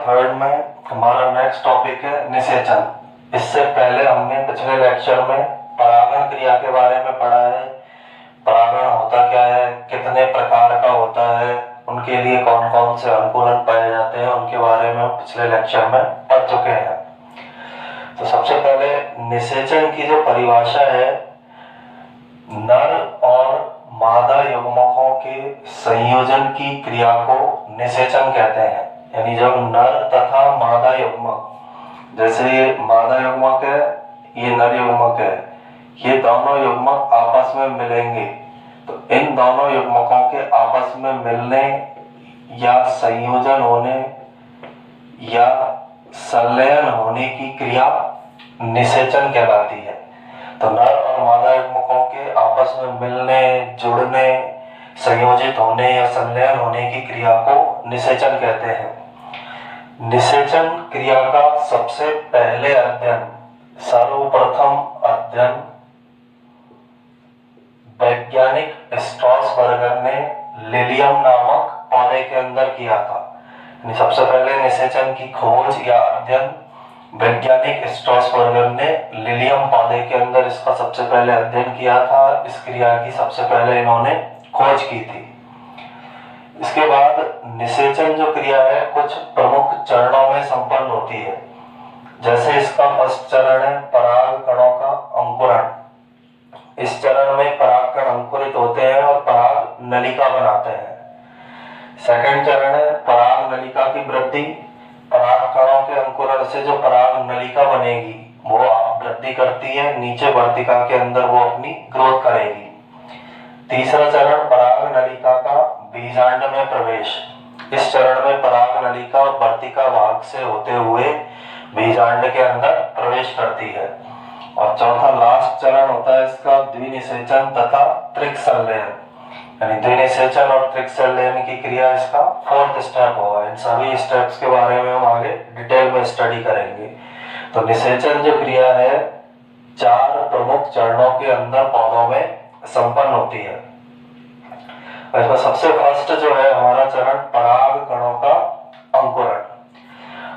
Third में हमारा next topic है निषेचन। इससे पहले हमने पिछले लेक्चर में परागण क्रिया के बारे में पढ़ा है। परागण होता क्या है, कितने प्रकार का होता है, उनके लिए कौन कौन से अनुकूलन पाए जाते हैं, उनके बारे में हम पिछले लेक्चर में पढ़ चुके हैं। तो सबसे पहले निषेचन की जो परिभाषा है, नर और मादा युग्मकों के संयोजन की क्रिया को निषेचन कहते हैं। यानी जब नर तथा मादा युग्मक, जैसे ये मादा युग्मक है, ये नर युग्मक है, ये दोनों युग्मक आपस में मिलेंगे तो इन दोनों युग्मकों के आपस में मिलने या संयोजन होने या संलयन होने की क्रिया निषेचन कहलाती है। तो नर और मादा युग्मकों के आपस में मिलने, जुड़ने, संयोजित होने या संलयन होने की क्रिया को निषेचन कहते हैं। निषेचन क्रिया का सबसे पहले अध्ययन, सर्वप्रथम अध्ययन वैज्ञानिक स्ट्रॉसबर्गर ने लिलियम नामक पौधे के अंदर किया था। सबसे पहले निषेचन की खोज या अध्ययन वैज्ञानिक स्ट्रॉसबर्गर ने लिलियम पौधे के अंदर इसका सबसे पहले अध्ययन किया था। इस क्रिया की सबसे पहले इन्होंने खोज की थी। इसके बाद निषेचन जो क्रिया है कुछ प्रमुख चरणों में संपन्न होती है। जैसे इसका फर्स्ट चरण है पराग कणों का अंकुरण। इस चरण में पराग कण अंकुरित होते हैं और पराग नलिका बनाते हैं। सेकंड चरण है पराग नलिका की वृद्धि। पराग कणों के अंकुरण से जो पराग नलिका बनेगी वो वृद्धि करती है, नीचे वर्तिका के अंदर वो अपनी ग्रोथ करेगी। तीसरा चरण पराग नलिका का बीजांड में प्रवेश। इस चरण में पराग नलिका और वर्तिका भाग से होते हुए बीजांड के अंदर प्रवेश करती है। और चौथा लास्ट चरण होता है इसका द्विनिषेचन तथा त्रिक संलयन। यानी द्विनिषेचन और त्रिक संलयन की क्रिया इसका फोर्थ स्टेप होगा। इन सभी स्टेप्स के बारे में हम आगे डिटेल में स्टडी करेंगे। तो निषेचन जो क्रिया है 4 प्रमुख चरणों के अंदर पौधों में संपन्न होती है। इसमें सबसे फर्स्ट जो है हमारा चरण पराग कणों का अंकुरण।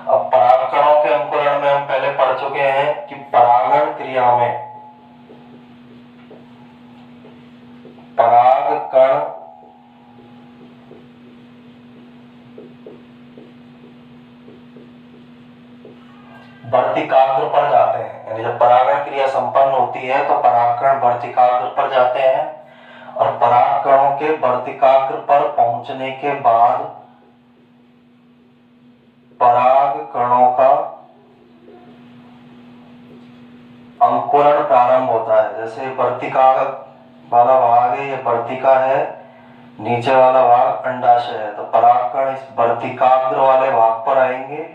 अब पराग कणों के अंकुरण में हम पहले पढ़ चुके हैं कि परागण क्रिया में पराग कण वर्तिकाग्र पर जाते हैं। यानी जब परागण क्रिया संपन्न होती है तो परागकण वर्तिकाग्र पर जाते हैं और पराग कणों के वर्तिकाग्र पर पहुंचने के बाद पराग कणों का अंकुरण प्रारंभ होता है। जैसे वर्तिका वाला भाग है, ये वर्तिका है, नीचे वाला भाग अंडाशय है। तो परागकण इस वर्तिकाग्र वाले भाग पर आएंगे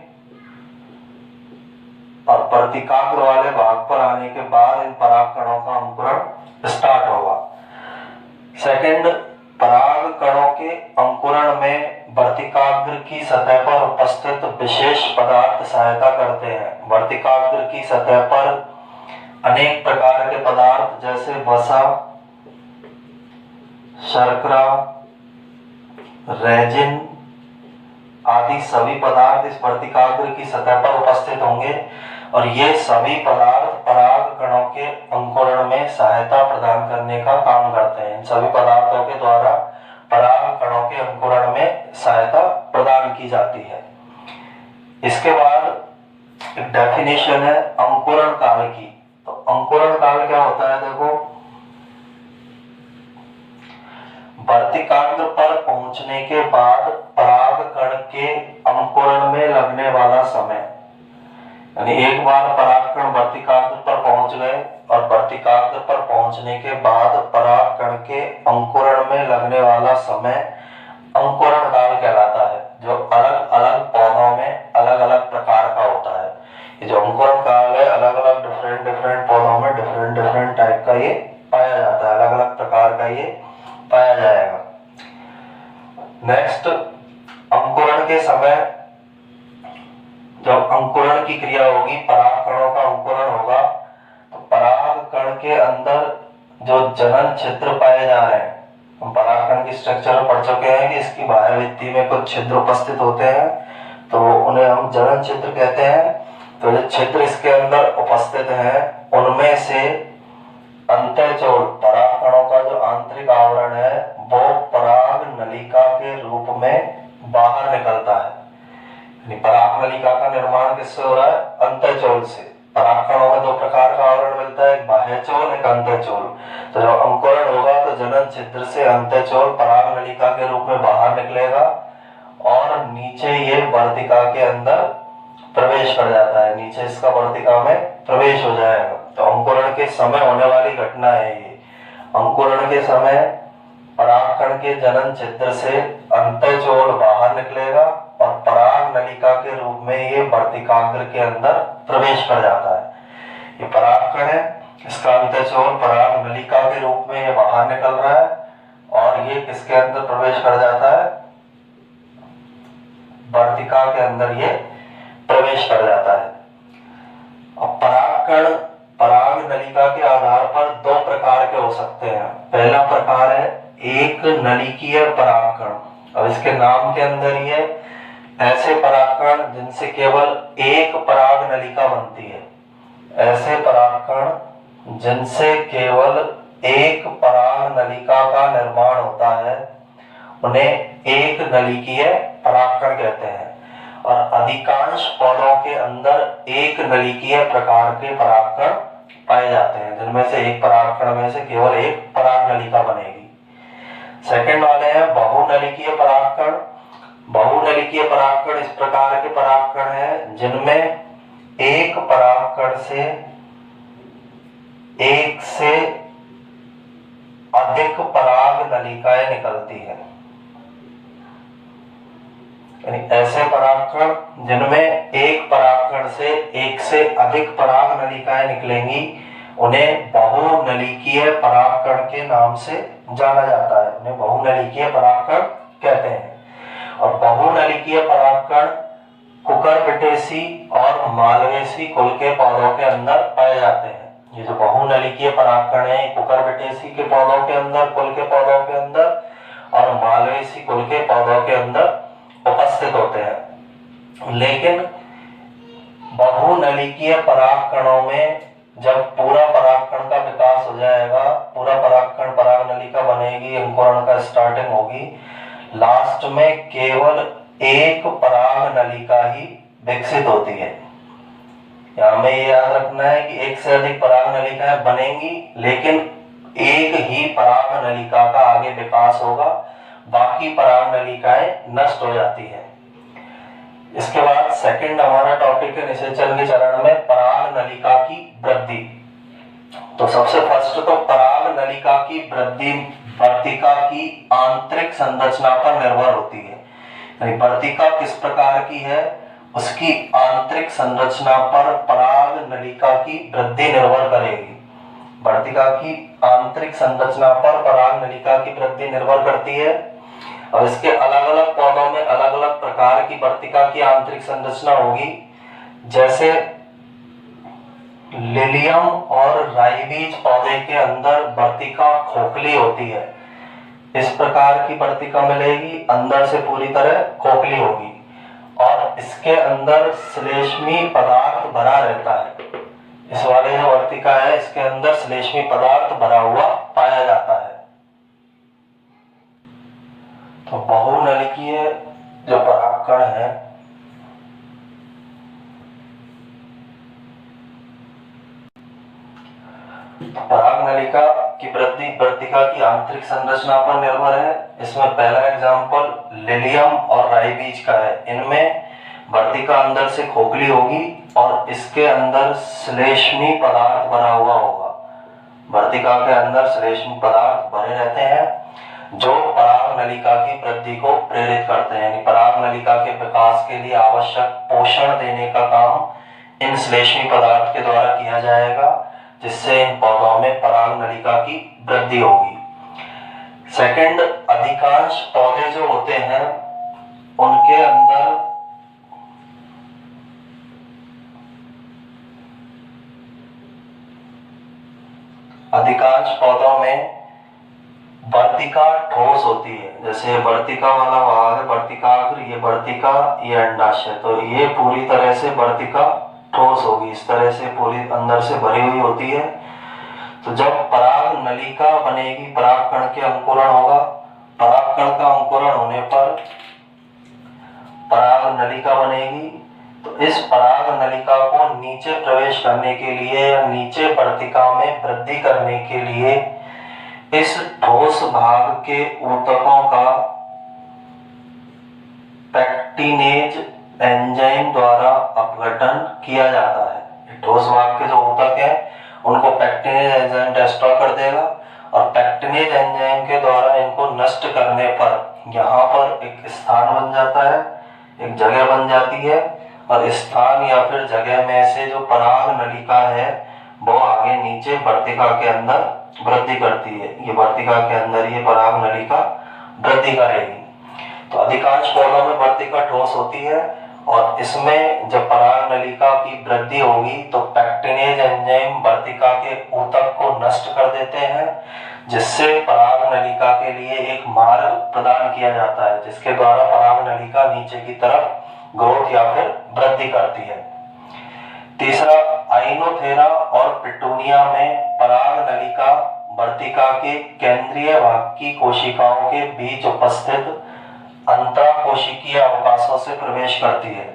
और वर्तिकाग्र वाले भाग पर आने के बाद इन परागकणों का अंकुरण स्टार्ट होगा। सेकंड, पराग कणों के अंकुरण में वर्तिकाग्र की सतह पर उपस्थित विशेष पदार्थ सहायता करते हैं। वर्तिकाग्र की सतह पर अनेक प्रकार के पदार्थ जैसे वसा, शर्करा, रेजिन आदि सभी पदार्थ इस वर्तिकाग्र की सतह पर उपस्थित होंगे और ये सभी पदार्थ पराग कणों के अंकुरण में सहायता प्रदान करने का काम करते हैं। इन सभी पदार्थों के द्वारा पराग कणों के अंकुरण में सहायता प्रदान की जाती है। इसके बाद एक डेफिनेशन है अंकुरण काल की। तो अंकुरण काल क्या होता है, देखो, वर्तिकाग्र पर पहुंचने के बाद पराग कण के अंकुरण में लगने वाला समय। यानी एक बार परागकण वर्तिकाग्र पर पहुंच गए और वर्तिकाग्र पर पहुंचने के बाद परागकण के अंकुरण में लगने वाला समय अंकुरण काल कहलाता है, जो अलग अलग पौधों में अलग अलग प्रकार का होता है। ये जो अंकुरण काल है अलग अलग डिफरेंट पौधों में डिफरेंट टाइप का ये पाया जाता है, अलग अलग प्रकार का ये पाया जाएगा। नेक्स्ट, अंकुरण के समय जब अंकुरण की क्रिया होगी, पराग कणों का अंकुरण होगा, तो पराग कण के अंदर जो जनन छिद्र पाए जा रहे हैं, हम पराग कण की स्ट्रक्चर पढ़ चुके हैं कि इसकी बाह्य भित्ति में कुछ छिद्र उपस्थित होते हैं। तो उन्हें हम जनन छिद्र कहते हैं। तो जो छिद्र इसके अंदर उपस्थित हैं उनमें से अंतःचोल पराग कणों का जो आंतरिक आवरण है वो पराग नलिका के रूप में बाहर निकलता है। पराग नलिका का निर्माण किससे हो रहा है? अंतःचोल से। पराग कणों में दो प्रकार का आवरण मिलता है, एक बाह्यचोल एक अंतःचोल। तो जब अंकुरण होगा तो जनन छिद्र से अंतःचोल पराग नलिका के रूप में बाहर निकलेगा और नीचे ये वर्तिका के अंदर प्रवेश कर जाता है, नीचे इसका वर्तिका में प्रवेश हो जाएगा। तो अंकुरण के समय होने वाली घटना है ये। अंकुरण के समय परागकण के जनन छिद्र से अंतःचोल बाहर निकलेगा और पराग नलिका के रूप में ये वर्तिकाग्र के अंदर प्रवेश कर जाता है। ये परागकण है, इसका अंतःचोल पराग नलिका के रूप में ये बाहर निकल रहा है और ये किसके अंदर प्रवेश कर जाता है? वर्तिका के अंदर ये प्रवेश कर जाता है। अब परागकण पराग नलिका के आधार पर दो प्रकार के हो सकते हैं। पहला प्रकार है एक नलिकीय परागकण। अब इसके नाम के अंदर ही है ऐसे परागकण जिनसे केवल एक पराग नलिका बनती है। ऐसे परागकण जिनसे केवल एक पराग नलिका का निर्माण होता है उन्हें एक नलिकीय परागकण कहते हैं। और अधिकांश पौधों के अंदर एक नलिकीय प्रकार के परागकण पाए जाते हैं, जिनमें से एक परागकण में से केवल एक पराग नलिका बनेगी। सेकंड वाले हैं बहुनलिकीय परागकण। बहुनलिकीय परागकण इस प्रकार के परागकण हैं जिनमें एक परागकण से एक से अधिक पराग नलिकाएं निकलती हैं। ऐसे परागकण जिनमें एक परागकण से एक से अधिक पराग नलिकाएं निकलेंगी उन्हें बहुनलिकीय परागकण के नाम से जाना जाता है, उन्हें बहुनलिकीय परागकण कहते हैं। और बहुनलिकीय परागकण कुकुरबिटेसी और मालवेसी कुल के पौधों के अंदर पाए जाते हैं। ये जो बहुनलिकीय परागकण है कुकुरबिटेसी के पौधों के अंदर, कुल के पौधों के अंदर और मालवेसी कुल के पौधों के अंदर उपस्थित होते हैं। लेकिन बहुनलिकीय परागकणों में जब पूरा परागकण का विकास हो जाएगा, पूरा परागकण पराग नलिका बनेगी, अंकुरण का स्टार्टिंग होगी, लास्ट में केवल एक पराग नलिका ही विकसित होती है। यहाँ में ये याद रखना है कि एक से अधिक पराग नलिकाएं बनेंगी लेकिन एक ही पराग नलिका का आगे विकास होगा, बाकी पराग नलिकाएं नष्ट हो जाती है। इसके बाद सेकंड हमारा टॉपिक है निषेचन के चरण में पराग नलिका की वृद्धि। तो सबसे फर्स्ट तो पराग नलिका की वृद्धि वर्तिका की आंतरिक संरचना पर निर्भर होती है। यानी वर्तिका किस प्रकार की है उसकी आंतरिक संरचना पर पराग नलिका की वृद्धि निर्भर करेगी। वर्तिका की आंतरिक संरचना पर पराग नलिका की वृद्धि निर्भर करती है। और इसके अलग अलग पौधों में अलग अलग प्रकार की वर्तिका की आंतरिक संरचना होगी। जैसे लिलियम और राईबीज पौधे के अंदर वर्तिका खोखली होती है, इस प्रकार की वर्तिका मिलेगी, अंदर से पूरी तरह खोखली होगी और इसके अंदर श्लेष्मी पदार्थ भरा रहता है। इस वाले जो वर्तिका है इसके अंदर श्लेष्मी पदार्थ भरा हुआ पाया जाता है। तो बहुनलिकीय जो परागकण है पराग नलिका की वृद्धि वर्तिका की आंतरिक संरचना पर निर्भर है। इसमें पहला एग्जाम्पल लिलियम और राईबीज का है। इनमें वर्तिका अंदर से खोखली होगी और इसके अंदर श्लेष्मी पदार्थ भरा हुआ होगा। वर्तिका के अंदर श्लेष्मी पदार्थ भरे रहते हैं जो पराग नलिका की वृद्धि को प्रेरित करते हैं। पराग नलिका के विकास के लिए आवश्यक पोषण देने का काम इन श्लेष्मी पदार्थ के द्वारा किया जाएगा, जिससे इन पौधों में पराग नलिका की वृद्धि होगी। सेकंड, अधिकांश पौधे जो होते हैं उनके अंदर अधिकांश पौधों में वर्तिका ठोस होती है, जैसे वर्तिका वाला भाग है, वर्तिकाग्र, ये वर्तिका, ये अंडाशय, तो ये पूरी तरह से वर्तिका ठोस होगी, इस तरह से पूरी अंदर से भरी हुई होती है। तो जब पराग नलिका बनेगी, परागकण के अंकुरण होगा, परागकण का अंकुरण होने पर पराग नलिका बनेगी। तो इस पराग नलिका को नीचे प्रवेश करने के लिए या नीचे वर्तिका में वृद्धि करने के लिए इस ठोस भाग के ऊतकों का पेक्टिनेज एंजाइम द्वारा अपघटन किया जाता है। ठोस भाग के जो ऊतक हैं उनको पेक्टिनेज एंजाइम डिस्ट्रॉय कर देगा और पेक्टिनेज एंजाइम के द्वारा इनको नष्ट करने पर यहाँ पर एक स्थान बन जाता है, एक जगह बन जाती है, और स्थान या फिर जगह में से जो पराग नलिका है वो आगे नीचे वर्तिका के अंदर वृद्धि करती है। ये वर्तिका के अंदर ये पराग नलिका वृद्धि करेगी। तो अधिकांश पौधों में वर्तिका ठोस होती है और इसमें जब पराग नलिका की वृद्धि होगी तो पेक्टिनेज एंजाइम वर्तिका के ऊतक को नष्ट कर देते हैं, जिससे पराग नलिका के लिए एक मार्ग प्रदान किया जाता है, जिसके द्वारा पराग नलिका नीचे की तरफ ग्रोथ या फिर वृद्धि करती है। तीसरा, आइनोथेरा और पिटूनिया में पराग नलिका वर्तिका के केंद्रीय भाग की कोशिकाओं के बीच उपस्थित अंतःकोशिकीय अवकाशों से प्रवेश करती है।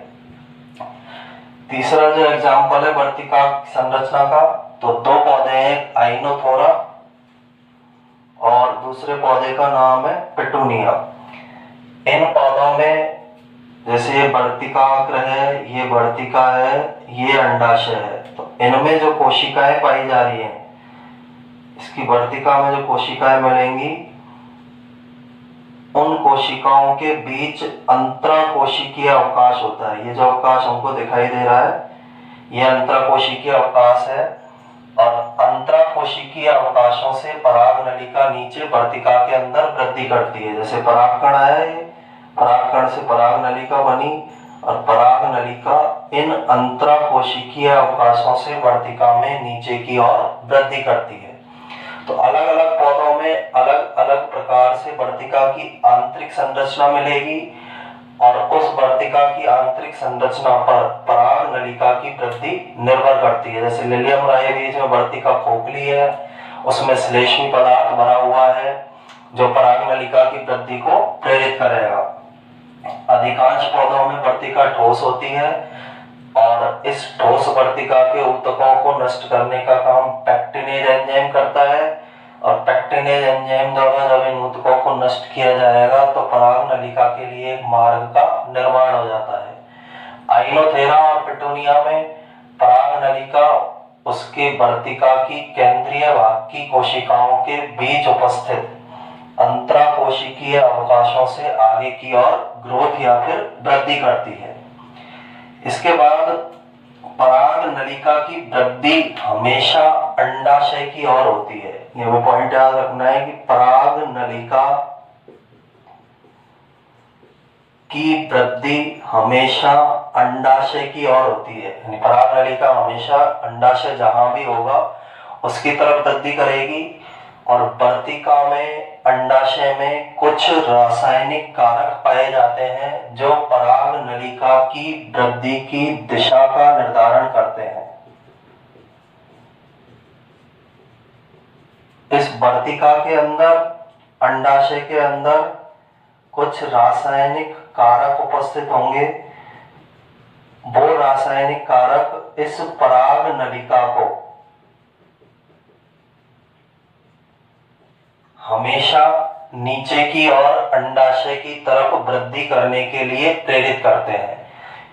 तीसरा जो एग्जाम्पल है वर्तिका संरचना का, तो दो पौधे हैं, एक आइनोथोरा और दूसरे पौधे का नाम है पिटूनिया। इन पौधों में जैसे ये वर्तिकाग्र है, ये वर्तिका है, ये अंडाशय है, तो इनमें जो कोशिकाएं पाई जा रही हैं, इसकी वर्तिका में जो कोशिकाएं मिलेंगी उन कोशिकाओं के बीच अंतःकोशिकीय अवकाश होता है। ये जो अवकाश हमको दिखाई दे रहा है ये अंतःकोशिकीय अवकाश है, और अंतःकोशिकीय अवकाशों से पराग नलिका नीचे वर्तिका के अंदर वृद्धि करती है। जैसे परागकण है, परागकण से पराग नलिका बनी और पराग नलिका इन अंतःकोशिकीय अवकाशों से वर्तिका में नीचे की ओर वृद्धि करती है। तो अलग अलग पौधों में अलग अलग प्रकार से वर्तिका की आंतरिक संरचना मिलेगी और उस वर्तिका की आंतरिक संरचना पर पराग नलिका की वृद्धि निर्भर करती है। जैसे लिलियम रायबीज में वर्तिका खोखली है, उसमें श्लेष्मी पदार्थ भरा हुआ है जो पराग नलिका की वृद्धि को प्रेरित करेगा। अधिकांश पौधों में वर्तिका ठोस होती है और इस ठोस वर्तिका के ऊतकों को नष्ट करने का काम पेक्टिनेज एंजाइम करता है, और पेक्टिनेज एंजाइम द्वारा जब इन ऊतकों को नष्ट किया जाएगा तो पराग नलिका के लिए एक मार्ग का निर्माण हो जाता है। आइनोथेरा और पिटूनिया में पराग नलिका उसके वर्तिका की केंद्रीय भाग की कोशिकाओं के बीच उपस्थित अंतःकोशिकीय अवकाशों से आगे की ओर ग्रोथ या फिर वृद्धि करती है। इसके बाद पराग नलिका की वृद्धि हमेशा अंडाशय की ओर होती है। ये वो पॉइंट याद रखना है कि पराग नलिका की वृद्धि हमेशा अंडाशय की ओर होती है। यानी पराग नलिका हमेशा अंडाशय जहां भी होगा उसकी तरफ वृद्धि करेगी, और वर्तिका में अंडाशय में कुछ रासायनिक कारक पाए जाते हैं जो पराग नलिका की वृद्धि की दिशा का निर्धारण करते हैं। इस वर्तिका के अंदर, अंडाशय के अंदर कुछ रासायनिक कारक उपस्थित होंगे। वो रासायनिक कारक इस पराग नलिका को हमेशा नीचे की ओर अंडाशय की तरफ वृद्धि करने के लिए प्रेरित करते हैं।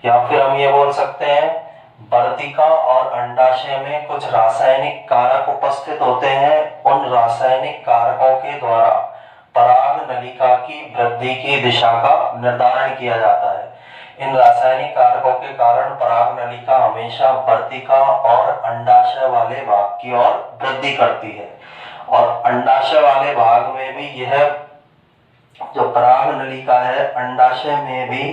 या फिर हम ये बोल सकते हैं वर्तिका और अंडाशय में कुछ रासायनिक कारक उपस्थित होते हैं। उन रासायनिक कारकों के द्वारा पराग नलिका की वृद्धि की दिशा का निर्धारण किया जाता है। इन रासायनिक कारकों के कारण पराग नलिका हमेशा वर्तिका और अंडाशय वाले भाग की ओर वृद्धि करती है, और अंडाशय वाले भाग में भी यह जो पराग नलिका है अंडाशय में भी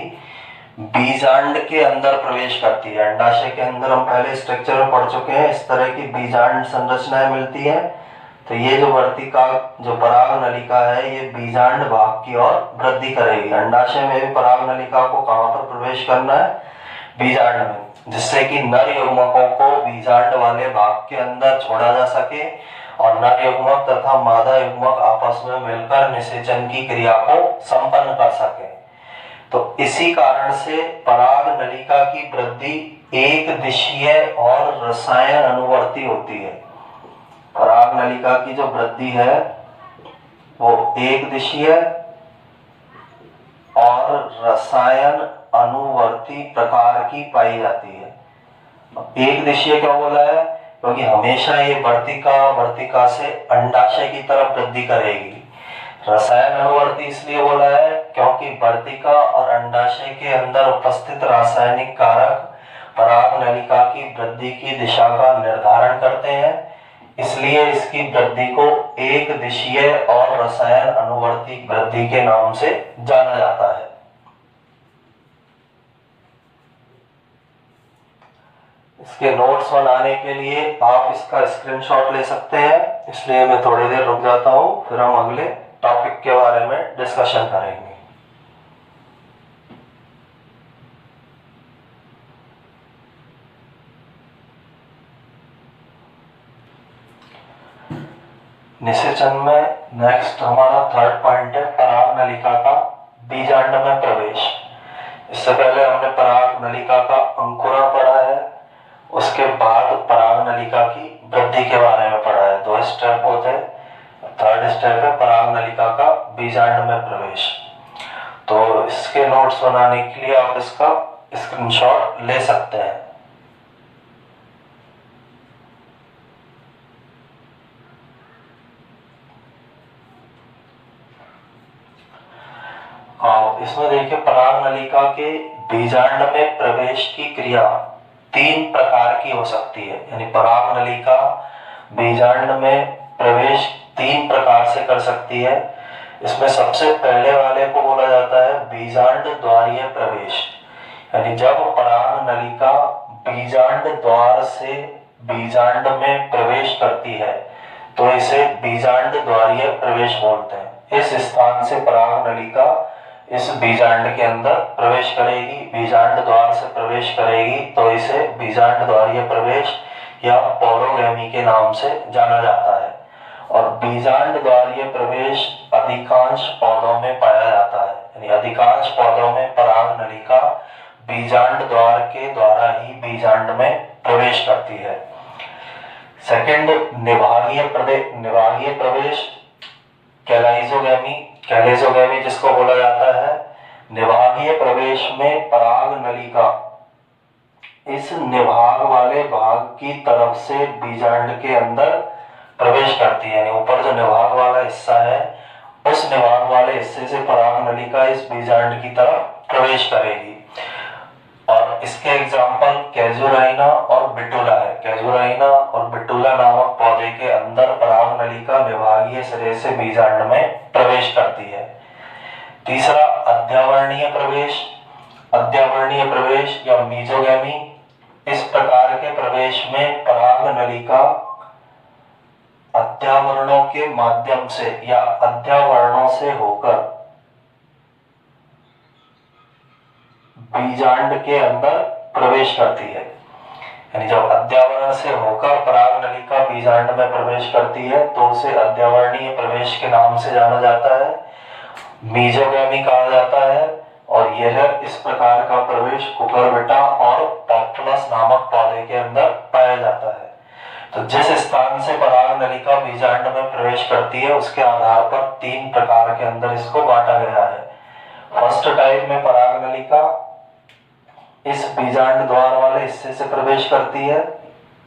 बीजांड के अंदर प्रवेश करती है। अंडाशय के अंदर हम पहले स्ट्रक्चर में पढ़ चुके हैं, इस तरह की बीजांड संरचनाएं मिलती है। तो ये जो वर्तिका जो पराग नलिका है ये बीजांड भाग की ओर वृद्धि करेगी। अंडाशय में भी पराग नलिका को कहाँ पर प्रवेश करना है? बीजांड में, जिससे कि नर युग्मकों को बीजांड वाले भाग के अंदर छोड़ा जा सके और नर युग्मक तथा मादा युग्मक आपस में मिलकर निषेचन की क्रिया को संपन्न कर सके। तो इसी कारण से पराग नलिका की वृद्धि एक दिशीय और रसायन अनुवर्ती होती है। पराग नलिका की जो वृद्धि है वो एक दिशीय और रसायन अनुवर्ती प्रकार की पाई जाती है। एक दिशीय क्या बोला है? क्योंकि हमेशा ये वर्तिका से अंडाशय की तरफ वृद्धि करेगी। रसायन अनुवर्ती इसलिए बोला है क्योंकि वर्तिका और अंडाशय के अंदर उपस्थित रासायनिक कारक पराग नलिका की वृद्धि की दिशा का निर्धारण करते हैं, इसलिए इसकी वृद्धि को एक दिशीय और रसायन अनुवर्ती वृद्धि के नाम से जाना जाता है। इसके नोट्स बनाने के लिए आप इसका स्क्रीनशॉट ले सकते हैं, इसलिए मैं थोड़ी देर रुक जाता हूं, फिर हम अगले टॉपिक के बारे में डिस्कशन करेंगे। निषेचन में नेक्स्ट हमारा थर्ड पॉइंट है पराग नलिका का बीजांड में प्रवेश। इससे पहले हमने पराग नलिका का अंकुरण पढ़ा है, उसके बाद पराग नलिका की वृद्धि के बारे में पढ़ा है। 2 स्टेप होते हैं। थर्ड स्टेप है पराग नलिका का बीजांड में प्रवेश। तो इसके नोट्स बनाने के लिए आप इसका स्क्रीनशॉट ले सकते हैं। इसमें देखिए पराग नलिका के बीजांड में प्रवेश की क्रिया 3 प्रकार की हो सकती है। यानी पराग नलिका बीजांड में प्रवेश 3 प्रकार से कर सकती है। इसमें सबसे पहले वाले को बोला जाता है बीजांड द्वारीय प्रवेश। यानी जब पराग नलिका बीजांड द्वार से बीजांड में प्रवेश करती है तो इसे बीजांड द्वारीय प्रवेश बोलते हैं। इस स्थान से पराग नलिका इस बीजांड के अंदर प्रवेश करेगी, बीजांड द्वार से प्रवेश करेगी तो इसे बीजांड द्वारीय प्रवेश या पौरोगैमी के नाम से जाना जाता है। और बीजांड द्वारीय प्रवेश अधिकांश पौधों में पाया जाता है। यानी अधिकांश पौधों में पराग नलिका बीजांड द्वार के द्वारा ही बीजांड में प्रवेश करती है। सेकंड निभागीय प्रवेश कैलेजोगैमी जिसको बोला जाता है। निभागीय प्रवेश में पराग नलिका इस निभाग वाले भाग की तरफ से बीजांड के अंदर प्रवेश करती है। यानी ऊपर जो निभाग वाला हिस्सा है उस निभाग वाले हिस्से से पराग नलिका इस बीजांड की तरफ प्रवेश करेगी। और इसके एग्जाम्पल कैजुराइना और बिटुला है। कैजुराइना और बिटुला नामक पौधे के अंदर पराग नलिका विभागीय सिरे से बीजांड में प्रवेश करती है। तीसरा अध्यावरणीय प्रवेश या मीजोगैमी। इस प्रकार के प्रवेश में पराग नलिका अध्यावरणों के माध्यम से या अध्यावरणों से होकर बीजांड के अंदर प्रवेश करती है। यानी जब अध्यावरण से होकर पराग नलिका बीजांड में प्रवेश करती है तो उसे अध्यावरणीय प्रवेश के नाम से जाना जाता है, मीजोगैमी कहा जाता है। और यह इस प्रकार का प्रवेश कुकुरबिटा और पॉपुलस नामक पौधे के अंदर पाया जाता है। तो जिस स्थान से पराग नलिका बीजांड में प्रवेश करती है उसके आधार पर 3 प्रकार के अंदर इसको बांटा गया है। फर्स्ट टाइप में पराग नलिका इस बीजांड द्वार वाले हिस्से से प्रवेश करती है।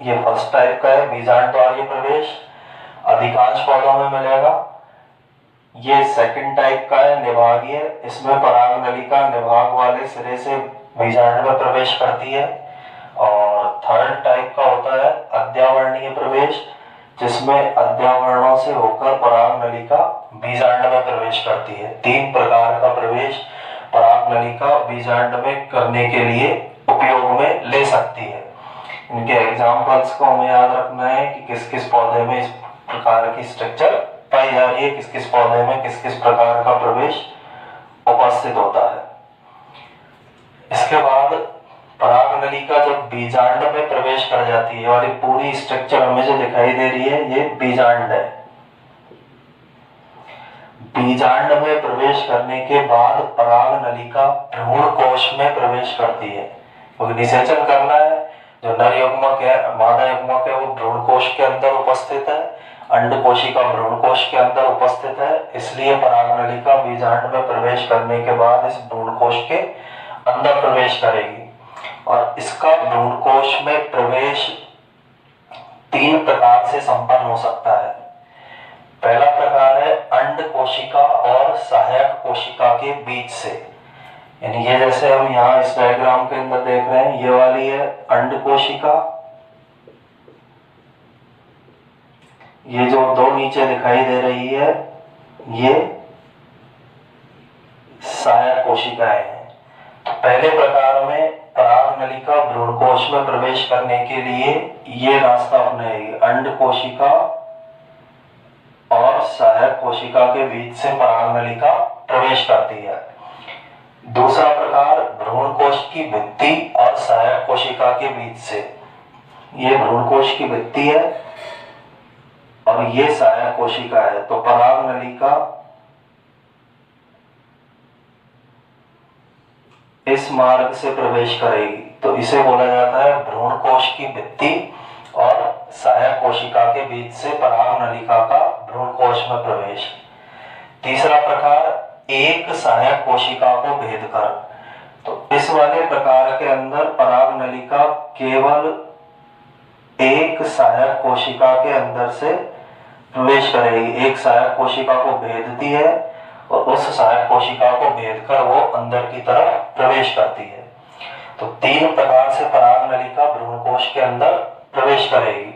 ये फर्स्ट टाइप का है, बीजांड द्वारीय प्रवेश, अधिकांश पौधों में मिलेगा। ये सेकंड टाइप का है, निभागीय। इसमें पराग नलिका निभाग वाले सिरे से बीजांड में प्रवेश करती है। और थर्ड टाइप का होता है अध्यावरणीय प्रवेश, जिसमें अध्यावरणों से होकर पराग नलिका बीजांड में प्रवेश करती है। 3 प्रकार का प्रवेश पराग नलिका बीजांड में करने के लिए उपयोग में ले सकती है। इनके एग्जाम्पल्स को हमें याद रखना है कि किस किस पौधे में प्रकार की स्ट्रक्चर पाई जा रही है, किस किस पौधे में किस किस प्रकार का प्रवेश उपस्थित होता है। इसके बाद पराग नलिका जब बीजांड में प्रवेश कर जाती है, ये वाली पूरी स्ट्रक्चर हमें जो दिखाई दे रही है ये बीजांड है। बीजांड में प्रवेश करने के बाद पराग नलिका भ्रूण कोश में प्रवेश करती है, क्योंकि निषेचन करना है। जो नर युग्मक है, मादा युग्मक है, वो भ्रूण कोश के अंदर उपस्थित है, अंड कोशिका भ्रूण कोश के अंदर उपस्थित है, इसलिए पराग नलिका बीजांड में प्रवेश करने के बाद इस भ्रूण कोश के अंदर प्रवेश करेगी। और इसका भ्रूण कोश में प्रवेश 3 प्रकार से संपन्न हो सकता है। पहला प्रकार है अंड कोशिका और सहायक कोशिका के बीच से, यानी ये जैसे हम यहाँ इस डायग्राम के अंदर देख रहे हैं, ये वाली है अंड कोशिका, ये जो 2 नीचे दिखाई दे रही है ये सहायक कोशिकाएं हैं। तो पहले प्रकार में पराग नलिका भ्रूण कोश में प्रवेश करने के लिए ये रास्ता अपनाएगी, अंड कोशिका और सहायक कोशिका के बीच से पराग नलिका प्रवेश करती है। दूसरा प्रकार भ्रूण कोश की भित्ति और सहायक कोशिका के बीच से, ये भ्रूण कोश की भित्ति है और ये सहायक कोशिका है। तो पराग नलिका इस मार्ग से प्रवेश करेगी, तो इसे बोला जाता है भ्रूण कोश की भित्ति और सहायक कोशिका के बीच से पराग नलिका का भ्रूण कोश में प्रवेश। तीसरा प्रकार एक सहायक कोशिका को भेद कर, तो इस वाले प्रकार के अंदर पराग नलिका केवल एक सहायक कोशिका के अंदर से प्रवेश करेगी, एक सहायक कोशिका को भेदती है और उस सहायक कोशिका को भेदकर वो अंदर की तरफ प्रवेश करती है। तो 3 प्रकार से पराग नलिका भ्रूण कोश के अंदर प्रवेश करेगी।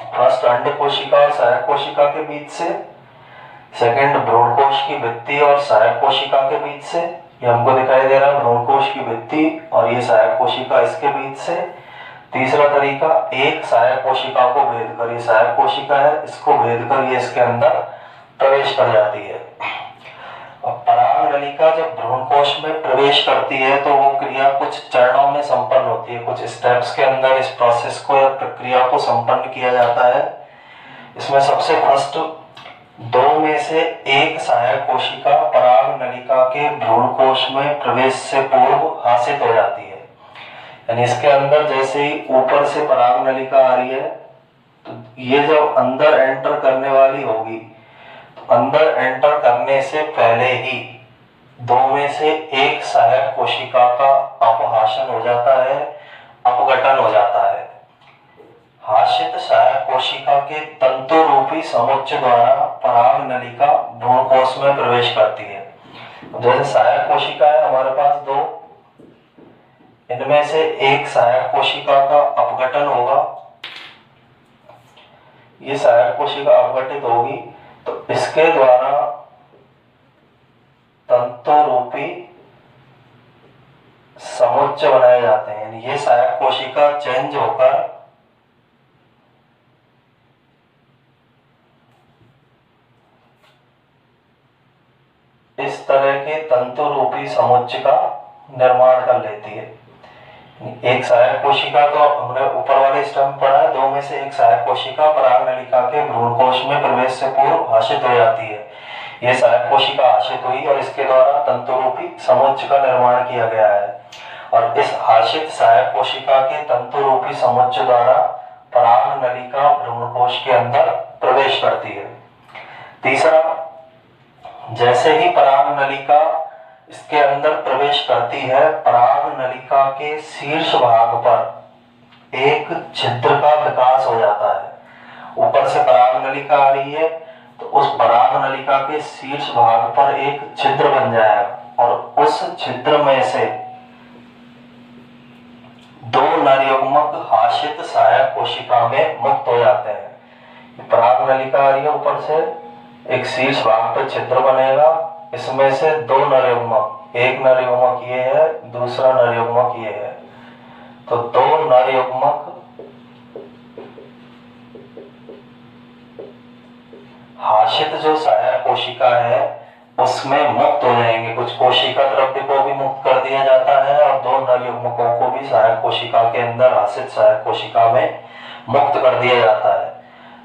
फर्स्ट अंड कोशिका और सहायक कोशिका के बीच से, सेकंड भ्रूण कोश की भित्ति और सहायक कोशिका के बीच से, ये हमको दिखाई दे रहा है भ्रूण कोश की भित्ति और ये सहायक कोशिका इसके बीच से। तीसरा तरीका एक सहायक कोशिका को भेदकर, ये सहायक कोशिका है, इसको भेदकर ये इसके अंदर प्रवेश कर जाती है। और पराग नलिका जब भ्रूण कोश में प्रवेश करती है तो वो क्रिया कुछ चरणों में संपन्न होती है, कुछ स्टेप्स के अंदर इस प्रोसेस को या प्रक्रिया को संपन्न किया जाता है। इसमें सबसे फर्स्ट 2 में से एक सहायक कोशिका पराग नलिका के भ्रूण कोश में प्रवेश से पूर्व हासित हो जाती है, यानी इसके अंदर जैसे ही ऊपर से पराग नलिका आ रही है तो ये जब अंदर एंटर करने वाली होगी, अंदर एंटर करने से पहले ही 2 में से एक सहायक कोशिका का अपहासन हो जाता है, अपघटन हो जाता है। हाशित सहायक कोशिका के तंतु रूपी समुच्चय द्वारा पराग नलिका भ्रूण कोश में प्रवेश करती है। जैसे सहायक कोशिका है हमारे पास 2, इनमें से एक सहायक कोशिका का अपघटन होगा, ये सहायक कोशिका अपघटित होगी तो इसके द्वारा तंतु रूपी समुच्चय बनाए जाते हैं। ये सहायक कोशिका चेंज होकर इस तरह के तंतु रूपी समुच्चय का निर्माण कर लेती है। एक सहायक कोशिका तो हमने ऊपर वाले स्टेप में पढ़ा है, 2 में से एक सहायक कोशिका पराग नलिका के भ्रूण कोश में प्रवेश से पूर्व हाशित हो जाती है। यह सहायक कोशिका हाशित हुई और इसके द्वारा तंतु रूपी समुच्चय का निर्माण किया गया है और इस हाशित सहायक कोशिका के तंतु रूपी समुच्चय द्वारा पराग नलिका भ्रूण कोश के अंदर प्रवेश करती है। तीसरा, जैसे ही पराग नलिका इसके अंदर प्रवेश करती है, पराग नलिका के शीर्ष भाग पर एक छिद्र का विकास हो जाता है। ऊपर से पराग नलिका आ रही है तो उस पराग नलिका के शीर्ष भाग पर एक छिद्र बन जाएगा और उस छिद्र में से 2 नर युग्मक हाशित सहायक कोशिका में मुक्त हो जाते हैं। पराग नलिका आ रही है, ऊपर से एक शीर्ष भाग पर छिद्र बनेगा, इसमें से 2 नर युग्मक, एक नर युग्मक ये है, दूसरा नर युग्मक ये है, तो 2 नर युग्मक हाशित जो सहायक कोशिका है उसमें मुक्त हो जाएंगे। कुछ कोशिका द्रव्य को भी मुक्त कर दिया जाता है और दो नर युग्मकों को भी सहायक कोशिका के अंदर हाशित सहायक कोशिका में मुक्त कर दिया जाता है।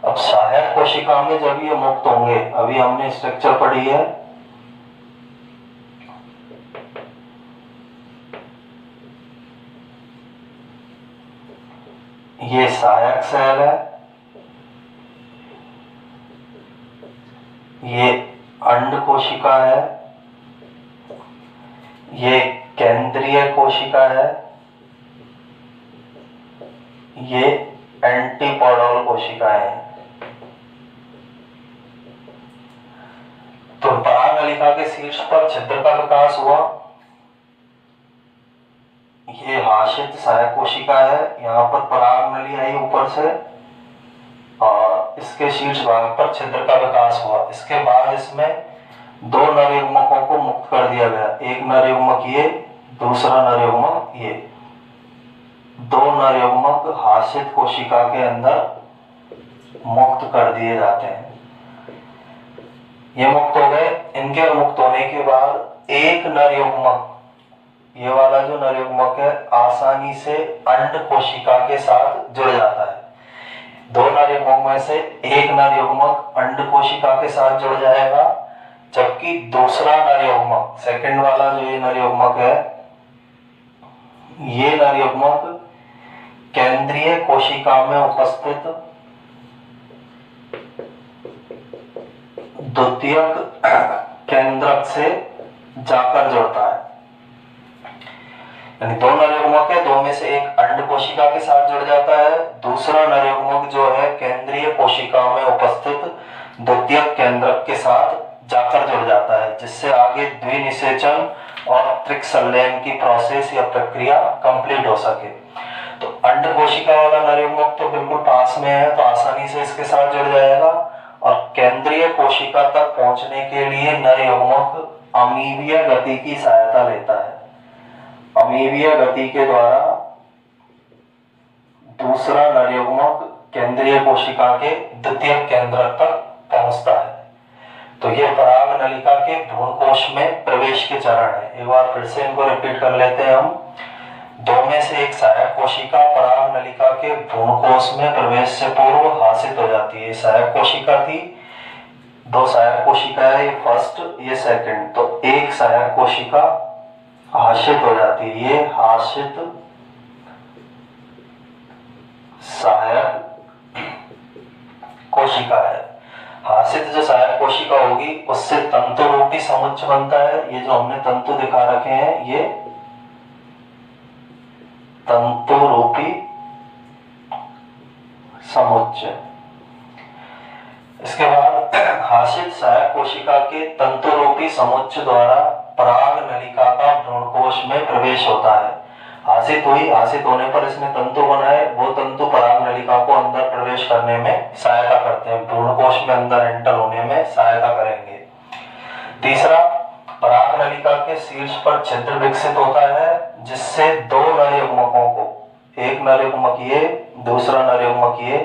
अब सहायक कोशिका में जब ये मुक्त होंगे, अभी हमने स्ट्रक्चर पढ़ी है, ये सहायक सेल है, ये अंड कोशिका है, ये केंद्रीय कोशिका है, ये एंटीपोडल कोशिकाएं हैं। तो परागनलिका के शीर्ष पर छिद्र का विकास हुआ। ये हाशित सहायक कोशिका है, यहाँ पर परागनली आई ऊपर से और इसके शीर्ष भाग पर छिद्र का विकास हुआ। इसके बाद इसमें दो नर युग्मकों को मुक्त कर दिया गया, एक नर युग्मक ये, दूसरा नर युग्मक ये। दो नर युग्मक हाशित कोशिका के अंदर मुक्त कर दिए जाते हैं। ये मुक्त हो गए। इनके मुक्त होने के बाद एक नर युग्मक, ये वाला जो नर युग्मक है, आसानी से अंड कोशिका के साथ जुड़ जाता है। दो नर युग्मक में से एक नर युग्मक अंड कोशिका के साथ जुड़ जाएगा, जबकि दूसरा नर युग्मक, सेकंड वाला जो ये नर युग्मक है, ये नर युग्मक केंद्रीय कोशिका में उपस्थित द्वितीयक केंद्रक से जाकर जुड़ता है। यानी दो नर युग्मक है, दो में से एक अंड कोशिका के साथ जुड़ जाता है, दूसरा नर युग्मक जो है केंद्रीय कोशिका में उपस्थित द्वितीयक केंद्रक के साथ जाकर जुड़ जाता है, जिससे आगे द्विनिषेचन और त्रिक संलयन की प्रोसेस या प्रक्रिया कंप्लीट हो सके। तो अंड कोशिका वाला नर युग्मक तो बिल्कुल पास में है, तो आसानी से इसके साथ जुड़ जाएगा, और केंद्रीय कोशिका तक पहुंचने के लिए नर युग्मक अमीबीय गति की सहायता लेता है। अमीबीय गति के द्वारा दूसरा नर युग्मक केंद्रीय कोशिका के द्वितीयक केंद्रक तक पहुंचता है। तो ये परागनलिका के भ्रूणकोश में प्रवेश के चरण है। एक बार फिर से इनको रिपीट कर लेते हैं हम। दो में से एक सहायक कोशिका परागनलिका के भ्रूणकोश में प्रवेश से पूर्व हाशित हो जाती है। सहायक कोशिका थी, दो सहायक कोशिका है, ये फर्स्ट ये सेकंड, तो एक सहायक कोशिका हाशित हो जाती है। ये हाशित सहायक कोशिका है। हाशित जो सहायक कोशिका होगी उससे तंतु रूपी समुच्चय बनता है। ये जो हमने तंतु दिखा रखे हैं, ये तंतु रूपी समुच्चय। इसके बाद हाशित सहायक कोशिका के तंतु रूपी समुच्चय द्वारा परागनलिका का भ्रूणकोश में प्रवेश होता है। हाशित हुई, हाशित होने पर इसने तंतु बनाए, वो तंतु परागनलिका को अंदर प्रवेश करने में सहायता करते हैं, भ्रूणकोश में अंदर एंटर होने में सहायता करेंगे। तीसरा, परागनलिका के शीर्ष पर छिद्र विकसित होता है, जिससे दो नर युग्मकों को, एक नर युग्मक ये, दूसरा नर युग्मक ये,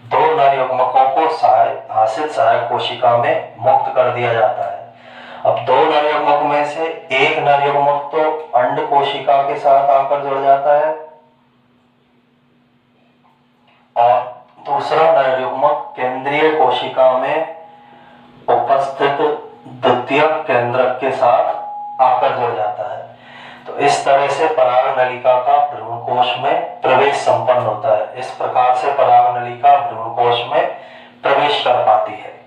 दो नर युग्मकों को हाशित सहायक कोशिका में मुक्त कर दिया जाता है। अब दो नर युग्मक में से एक नर युग्मक तो अंड कोशिका के साथ आकर जुड़ जाता है और दूसरा नर युग्मक केंद्रीय कोशिका में उपस्थित द्वितीयक केंद्रक के साथ आकर जुड़ जाता है। तो इस तरह से परागनलिका का भ्रूणकोश में प्रवेश संपन्न होता है। इस प्रकार से परागनलिका भ्रूणकोश में प्रवेश कर पाती है।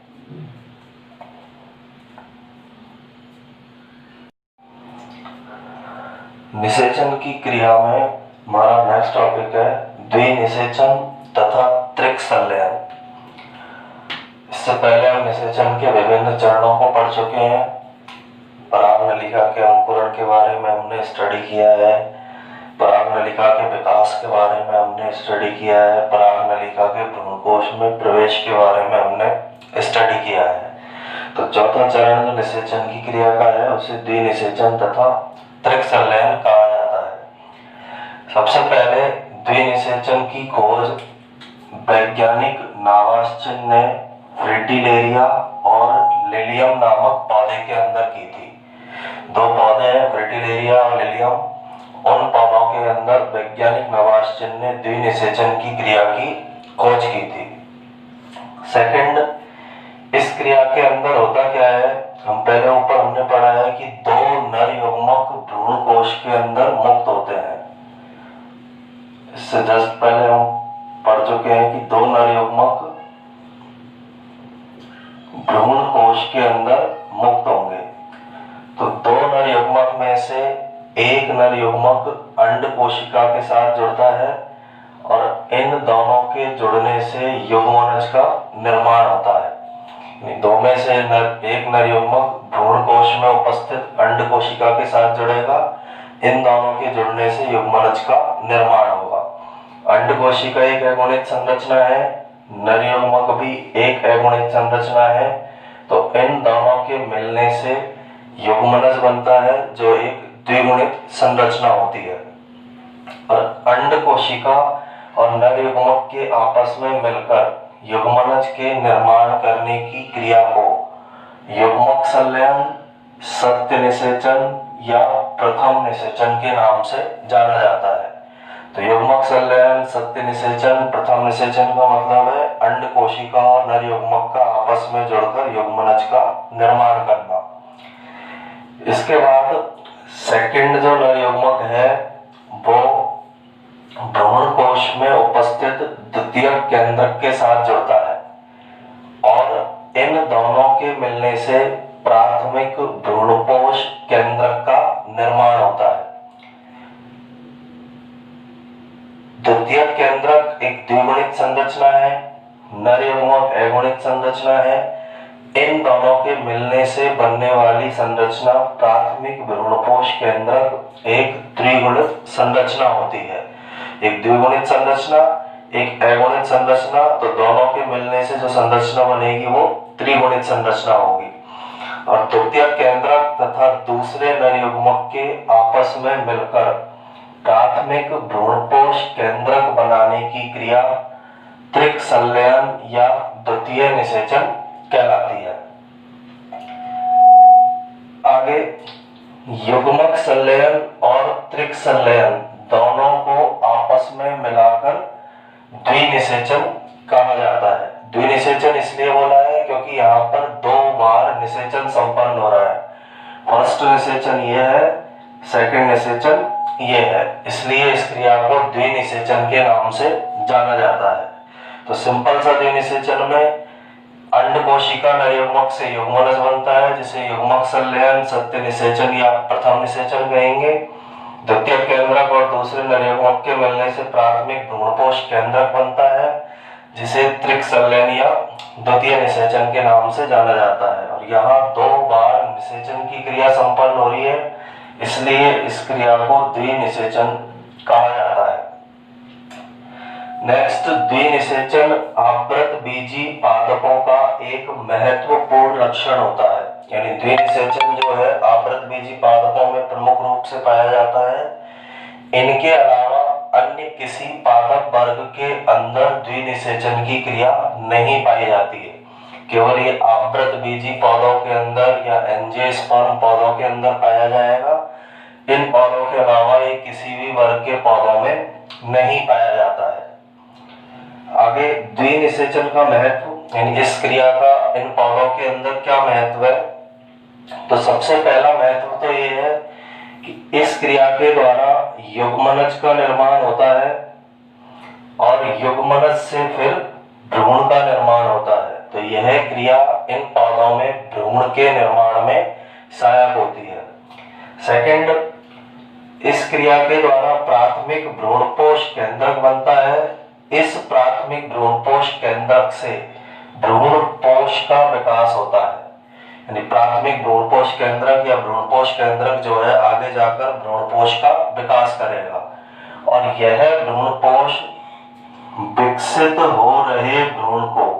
निषेचन की क्रिया में हमारा नेक्स्ट टॉपिक है द्विनिषेचन तथा त्रिक संलयन। इससे पहले हम निषेचन के विभिन्न चरणों को पढ़ चुके हैं। परागनलिका के अंकुरण के बारे में हमने स्टडी किया है, परागनलिका के विकास के बारे में हमने स्टडी किया है, परागनलिका के भ्रूणकोश में प्रवेश के बारे में हमने स्टडी किया है। तो चौथा चरण जो निषेचन की क्रिया का है उसे द्विनिषेचन तथा त्रिक संलयन कहा जाता है। सबसे पहले द्विनिषेचन की खोज वैज्ञानिक नावाश्चिन ने फ्रिटिलेरिया और लिलियम नामक पौधे के अंदर की थी। दो पौधे हैं, फ्रिटिलेरिया और लिलियम। उन पौधों के अंदर वैज्ञानिक नवाश्चन ने द्विनिषेचन की क्रिया की खोज की थी। सेकंड, इस क्रिया के अंदर होता क्या है, हम पहले ऊपर हमने पढ़ा है कि दो नर युग्मक भ्रूण कोश के अंदर मुक्त होते हैं। इससे जस्ट पहले हम पढ़ चुके हैं कि दो नर युग्मक भ्रूण कोश के अंदर मुक्त होंगे। तो दो नर युग्मक में से एक नर युग्मक अंड कोशिका के साथ जुड़ता है और इन दोनों के जुड़ने से युग्मनज का निर्माण होता है। दो में से एक नर युग्मक भ्रूण कोश में उपस्थित अंड कोशिका के साथ जुड़ेगा, इन दोनों के जुड़ने से युग्मनज का निर्माण होगा। अंड कोशिका एक अगुणित संरचना है, नर युग्मक भी एक अगुणित संरचना है, तो इन दोनों के मिलने से युग्मनज बनता है जो एक द्विगुणित संरचना होती है। और अंड कोशिका और नर युग्मक के आपस में मिलकर युग्मनज के निर्माण करने की क्रिया को युग्मक संलयन, सत्य निषेचन या प्रथम निषेचन के नाम से जाना जाता है। तो युग्मक संलयन, सत्य निषेचन, प्रथम निषेचन का मतलब है अंड कोशिका और नर युग्मक का आपस में जुड़कर युग्मनज का निर्माण करना। इसके बाद सेकंड जो नर युग्मक है वो भ्रूण कोश में उपस्थित द्वितीयक केंद्रक के साथ जुड़ता है और इन दोनों के मिलने से प्राथमिक भ्रूणपोष केंद्रक का निर्माण होता है। द्वितीयक केंद्रक एक द्विगुणित संरचना है, नर युग्मक अगुणित संरचना है। इन दोनों के मिलने से बनने वाली संरचना प्राथमिक भ्रूणपोष केंद्रक एक त्रिगुणित संरचना होती है। एक द्विगुणित संरचना, एक अगुणित संरचना, तो दोनों के मिलने से जो संरचना बनेगी वो त्रिगुणित संरचना होगी। और तृतीयक केंद्रक तथा दूसरे नर युग्मक के आपस में मिलकर प्राथमिक भ्रूणपोष केंद्रक बनाने की क्रिया त्रिक संलयन या द्वितीय निषेचन कहलाती है। आगे युग्मक संलयन और त्रिक संलयन दोनों को आपस में मिलाकर द्विनिषेचन कहा जाता है। द्विनिषेचन इसलिए बोला है क्योंकि यहाँ पर दो बार निषेचन संपन्न हो रहा है। फर्स्ट निषेचन ये है, सेकंड निषेचन ये है, इसलिए इस क्रिया को द्विनिषेचन के नाम से जाना जाता है। तो सिंपल सा द्विनिषेचन में अंड कोशिका नर युग्मक से युग्मनज बनता है जिसे युग्मक संलयन, सत्य निषेचन या प्रथम निषेचन कहेंगे। द्वितीय केंद्रक और दूसरे नर युग्मक के मिलने से प्राथमिक भ्रूणपोष केंद्रक बनता है जिसे त्रिक संलयन या द्वितीय निषेचन के नाम से जाना जाता है। और यहाँ दो बार निषेचन की क्रिया संपन्न हो रही है, इसलिए इस क्रिया को द्विनिषेचन कहा जाता है। नेक्स्ट, द्विनिषेचन आवृत बीजी पादपों का एक महत्वपूर्ण लक्षण होता है। यानी द्विनिषेचन जो है आवृत बीजी पादपों में प्रमुख रूप से पाया जाता है। इनके अलावा अन्य किसी पादप वर्ग के अंदर द्विनिषेचन की क्रिया नहीं पाई जाती है। केवल ये आवृत बीजी पौधों के अंदर या एंजियोस्पर्म पौधों के अंदर पाया जाएगा। इन पौधों के अलावा ये किसी भी वर्ग के पौधों में नहीं पाया जाता है। आगे द्विनिषेचन का महत्व, यानी इस क्रिया का इन पौधों के अंदर क्या महत्व है, तो सबसे पहला महत्व तो ये है कि इस क्रिया के द्वारा युग्मनज का निर्माण होता है और युग्मनज से फिर भ्रूण का निर्माण होता है। तो यह क्रिया इन पौधों में भ्रूण के निर्माण में सहायक होती है। सेकंड, इस क्रिया के द्वारा प्राथमिक भ्रूणपोष केंद्रक बनता है। इस प्राथमिक भ्रूणपोष केंद्रक से भ्रूणपोष का विकास होता है। यानी प्राथमिक भ्रूणपोष केंद्रक या भ्रूणपोष केंद्रक जो है आगे जाकर भ्रूणपोष का विकास करेगा और यह भ्रूणपोष विकसित हो रहे भ्रूण को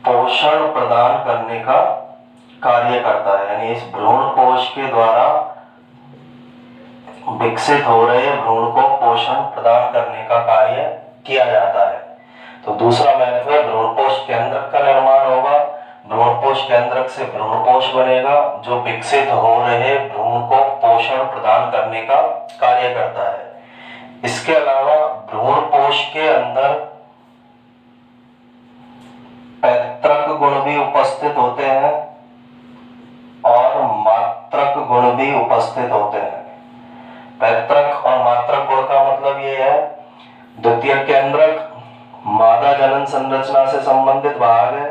पोषण प्रदान करने का कार्य करता है। यानी इस भ्रूणपोष के द्वारा विकसित हो रहे भ्रूण को पोषण प्रदान करने का कार्य किया जाता है। तो दूसरा महत्व है भ्रूणपोष केंद्रक का निर्माण होगा। भ्रूणपोष केंद्रक से भ्रूणपोष बनेगा जो विकसित हो रहे भ्रूण को पोषण प्रदान करने का कार्य करता है। इसके अलावा भ्रूणपोष के अंदर पैतृक गुण भी उपस्थित होते हैं और मात्रक गुण भी उपस्थित होते हैं। पैतृक और मात्रक गुण का मतलब ये है, द्वितीय केंद्रक मादा जनन संरचना से संबंधित भाग है,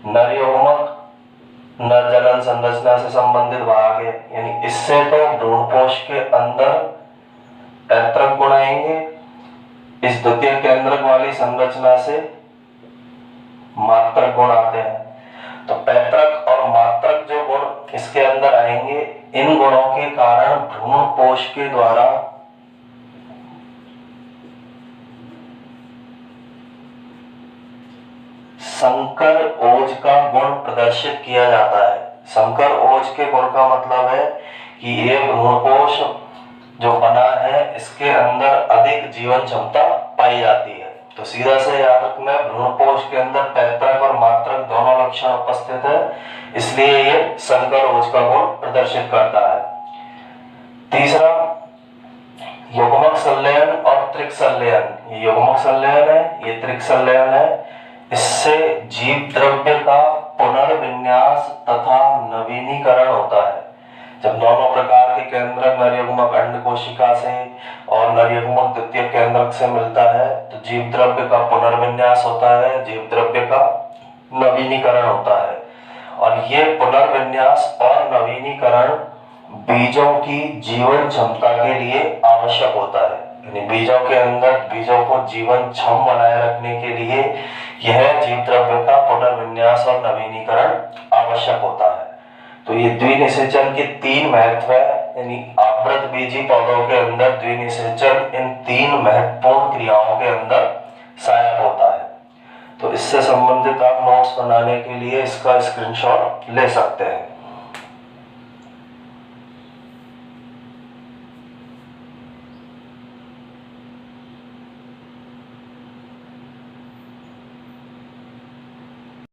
नर युग्मक नर जनन संरचना से संबंधित भाग है। यानी इससे तो भ्रूणपोष के अंदर पैतृक गुण आएंगे, इस द्वितीय केंद्रक वाली संरचना से मात्रक गुण आते हैं। तो पैतृक और मात्रक जो गुण इसके अंदर आएंगे, इन गुणों के कारण भ्रूणपोष के द्वारा संकर ओज का गुण प्रदर्शित किया जाता है। संकर ओज के गुण का मतलब है कि ये भ्रूणपोष जो बना है इसके अंदर अधिक जीवन क्षमता पाई जाती है। तो सीधा से याद रखना, भ्रूणपोष के अंदर पैतृक और मात्रक दोनों लक्षण उपस्थित है, इसलिए ये संकर ओज का गुण प्रदर्शित करता है। तीसरा, युग्मक संलयन और त्रिक संलयन। ये युग्मक संलयन है, ये त्रिक संलयन है। इससे जीव द्रव्य का पुनर्विन्यास तथा नवीनीकरण होता है। जब दोनों प्रकार के केंद्रक नर युग्मक अंड कोशिका से और नर युग्मक द्वितीय केंद्रक से मिलता है तो जीव द्रव्य का पुनर्विन्यास होता है, जीव द्रव्य का नवीनीकरण होता है। और ये पुनर्विन्यास और नवीनीकरण बीजों की जीवन क्षमता के लिए आवश्यक होता है। यानी बीजों के अंदर बीजों को जीवन क्षम बनाए रखने के लिए यह जीव द्रव्य का पुनर्विन्यास और नवीनीकरण आवश्यक होता है। तो ये द्विनिषेचन के 3 महत्व है, यानी आवृत बीजी पौधों के अंदर द्विनिषेचन इन 3 महत्वपूर्ण क्रियाओं के अंदर सहायक होता है। तो इससे संबंधित आप नोट्स बनाने के लिए इसका स्क्रीनशॉट ले सकते हैं।